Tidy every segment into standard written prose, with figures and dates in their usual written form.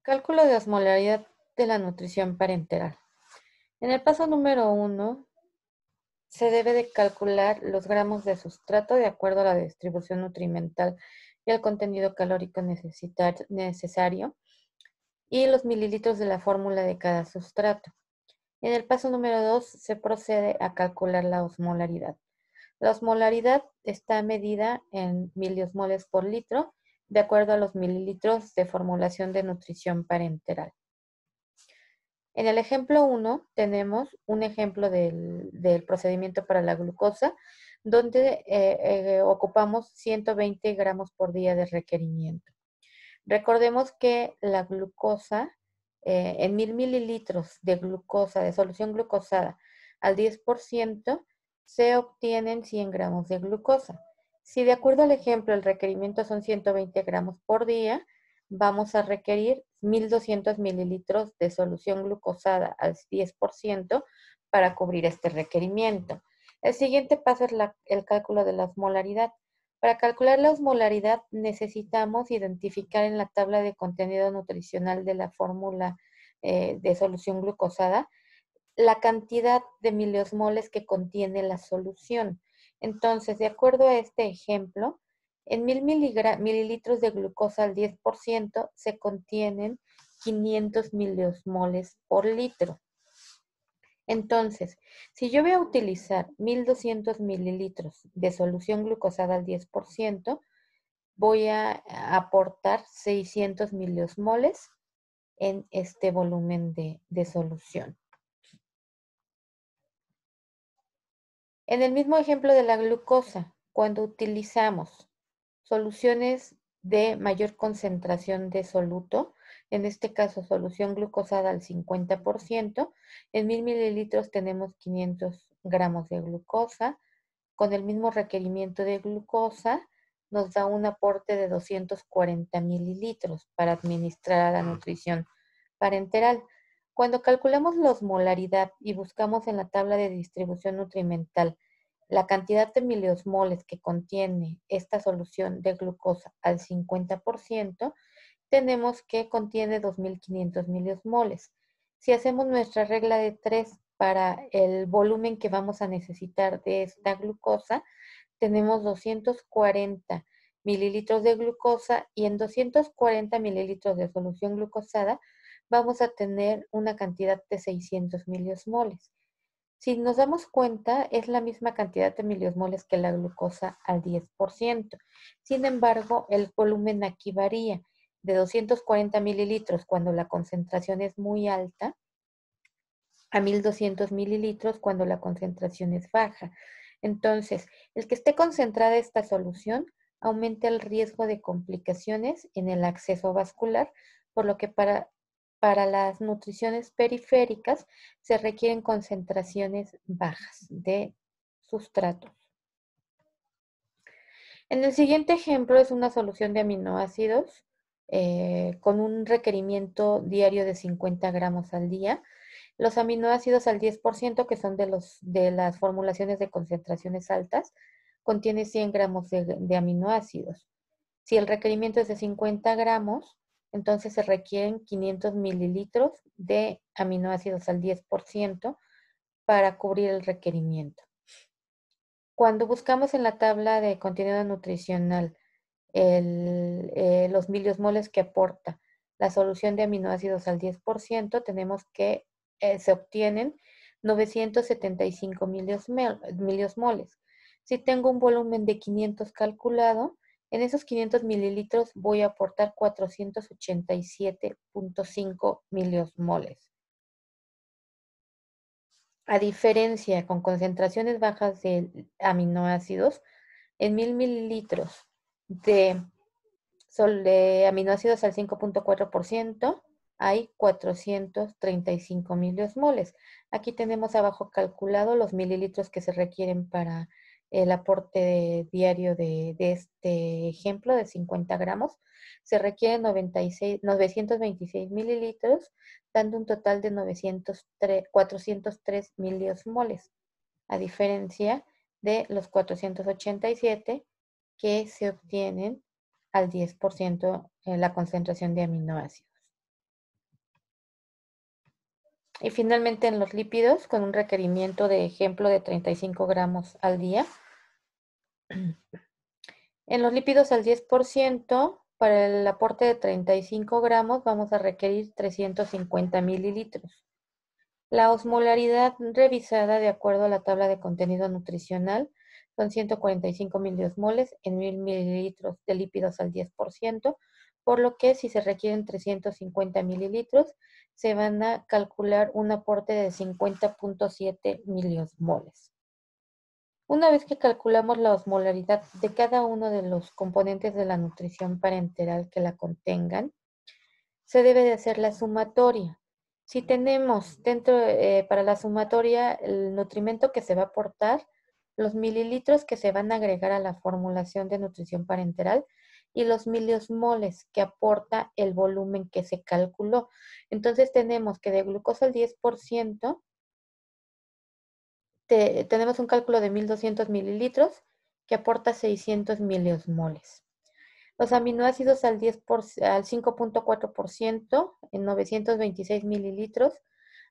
Cálculo de osmolaridad de la nutrición parenteral. En el paso número 1, se debe de calcular los gramos de sustrato de acuerdo a la distribución nutrimental y el contenido calórico necesario y los mililitros de la fórmula de cada sustrato. En el paso número 2, se procede a calcular la osmolaridad. La osmolaridad está medida en miliosmoles por litro de acuerdo a los mililitros de formulación de nutrición parenteral. En el ejemplo 1 tenemos un ejemplo del procedimiento para la glucosa, donde ocupamos 120 gramos por día de requerimiento. Recordemos que la glucosa, en 1000 mililitros de glucosa, de solución glucosada al 10%, se obtienen 100 gramos de glucosa. Si de acuerdo al ejemplo el requerimiento son 120 gramos por día, vamos a requerir 1200 mililitros de solución glucosada al 10% para cubrir este requerimiento. El siguiente paso es el cálculo de la osmolaridad. Para calcular la osmolaridad necesitamos identificar en la tabla de contenido nutricional de la fórmula de solución glucosada la cantidad de miliosmoles que contiene la solución. Entonces, de acuerdo a este ejemplo, en 1000 mililitros de glucosa al 10% se contienen 500 miliosmoles por litro. Entonces, si yo voy a utilizar 1200 mililitros de solución glucosada al 10%, voy a aportar 600 miliosmoles en este volumen de solución. En el mismo ejemplo de la glucosa, cuando utilizamos soluciones de mayor concentración de soluto, en este caso solución glucosada al 50%, en 1000 mililitros tenemos 500 gramos de glucosa, con el mismo requerimiento de glucosa, nos da un aporte de 240 mililitros para administrar a la nutrición parenteral. Cuando calculamos la osmolaridad y buscamos en la tabla de distribución nutrimental la cantidad de miliosmoles que contiene esta solución de glucosa al 50%, tenemos que contiene 2500 miliosmoles. Si hacemos nuestra regla de 3 para el volumen que vamos a necesitar de esta glucosa, tenemos 240 mililitros de glucosa y en 240 mililitros de solución glucosada vamos a tener una cantidad de 600 miliosmoles. Si nos damos cuenta, es la misma cantidad de miliosmoles que la glucosa al 10%. Sin embargo, el volumen aquí varía de 240 mililitros cuando la concentración es muy alta a 1200 mililitros cuando la concentración es baja. Entonces, el que esté concentrada esta solución aumenta el riesgo de complicaciones en el acceso vascular, por lo que para las nutriciones periféricas se requieren concentraciones bajas de sustratos. En el siguiente ejemplo es una solución de aminoácidos con un requerimiento diario de 50 gramos al día. Los aminoácidos al 10%, que son de las formulaciones de concentraciones altas, contiene 100 gramos de aminoácidos. Si el requerimiento es de 50 gramos, entonces se requieren 500 mililitros de aminoácidos al 10% para cubrir el requerimiento. Cuando buscamos en la tabla de contenido nutricional los miliosmoles que aporta la solución de aminoácidos al 10%, tenemos que se obtienen 975 miliosmoles. Si tengo un volumen de 500 calculado, en esos 500 mililitros voy a aportar 487.5 miliosmoles. A diferencia con concentraciones bajas de aminoácidos, en 1000 mililitros de aminoácidos al 5.4% hay 435 miliosmoles. Aquí tenemos abajo calculado los mililitros que se requieren para el aporte diario de este ejemplo de 50 gramos. Se requieren 926 mililitros, dando un total de 403 miliosmoles, a diferencia de los 487 que se obtienen al 10% en la concentración de aminoácidos. Y finalmente en los lípidos, con un requerimiento de ejemplo de 35 gramos al día. En los lípidos al 10%, para el aporte de 35 gramos vamos a requerir 350 mililitros. La osmolaridad revisada de acuerdo a la tabla de contenido nutricional son 145 miliosmoles en 1000 mililitros de lípidos al 10%, por lo que si se requieren 350 mililitros, se van a calcular un aporte de 50.7 miliosmoles. Una vez que calculamos la osmolaridad de cada uno de los componentes de la nutrición parenteral que la contengan, se debe de hacer la sumatoria. Si tenemos dentro, para la sumatoria, el nutrimento que se va a aportar, los mililitros que se van a agregar a la formulación de nutrición parenteral y los miliosmoles que aporta el volumen que se calculó. Entonces tenemos que de glucosa al 10%, tenemos un cálculo de 1200 mililitros que aporta 600 miliosmoles. Los aminoácidos al 5.4% en 926 mililitros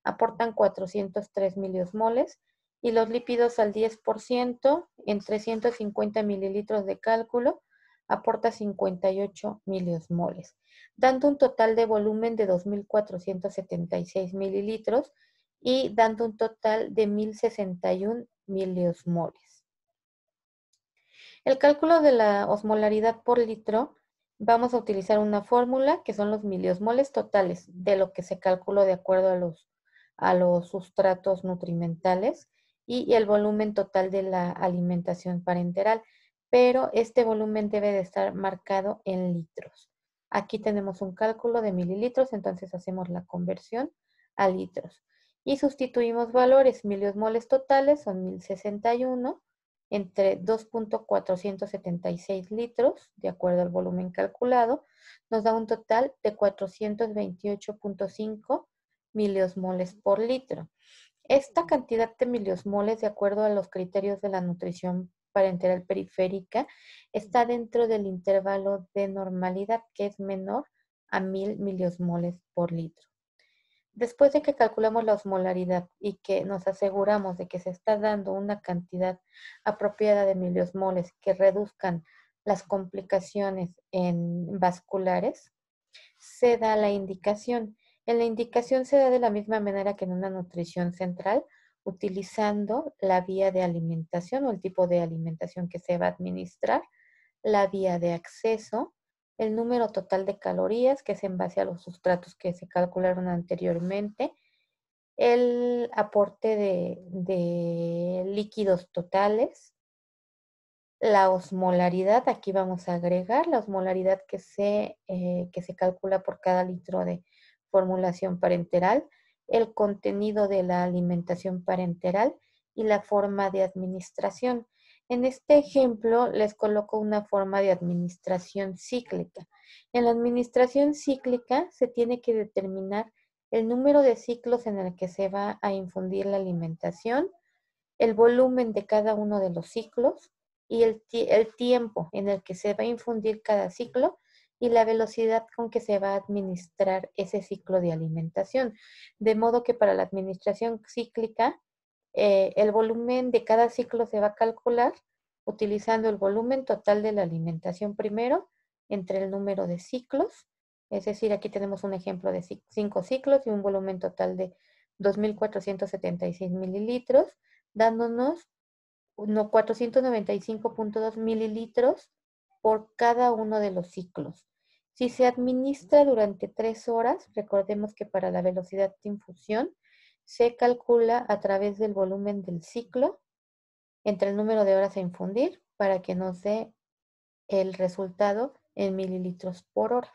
aportan 403 miliosmoles y los lípidos al 10% en 350 mililitros de cálculo aporta 58 miliosmoles, dando un total de volumen de 2.476 mililitros y dando un total de 1.061 miliosmoles. El cálculo de la osmolaridad por litro, vamos a utilizar una fórmula que son los miliosmoles totales de lo que se calculó de acuerdo a los sustratos nutrimentales y el volumen total de la alimentación parenteral, pero este volumen debe de estar marcado en litros. Aquí tenemos un cálculo de mililitros, entonces hacemos la conversión a litros y sustituimos valores. Miliosmoles totales son 1061 entre 2.476 litros, de acuerdo al volumen calculado, nos da un total de 428.5 miliosmoles por litro. Esta cantidad de miliosmoles, de acuerdo a los criterios de la nutrición parenteral periférica, está dentro del intervalo de normalidad, que es menor a 1000 miliosmoles por litro. Después de que calculamos la osmolaridad y que nos aseguramos de que se está dando una cantidad apropiada de miliosmoles que reduzcan las complicaciones vasculares, se da la indicación. En la indicación se da de la misma manera que en una nutrición central, utilizando la vía de alimentación o el tipo de alimentación que se va a administrar, la vía de acceso, el número total de calorías, que es en base a los sustratos que se calcularon anteriormente, el aporte de líquidos totales, la osmolaridad, aquí vamos a agregar la osmolaridad que se calcula por cada litro de formulación parenteral, el contenido de la alimentación parenteral y la forma de administración. En este ejemplo les coloco una forma de administración cíclica. En la administración cíclica se tiene que determinar el número de ciclos en el que se va a infundir la alimentación, el volumen de cada uno de los ciclos y el tiempo en el que se va a infundir cada ciclo y la velocidad con que se va a administrar ese ciclo de alimentación. De modo que para la administración cíclica, el volumen de cada ciclo se va a calcular utilizando el volumen total de la alimentación primero entre el número de ciclos. Es decir, aquí tenemos un ejemplo de 5 ciclos y un volumen total de 2.476 mililitros, dándonos 495.2 mililitros por cada uno de los ciclos. Si se administra durante 3 horas, recordemos que para la velocidad de infusión se calcula a través del volumen del ciclo entre el número de horas a infundir para que nos dé el resultado en mililitros por hora.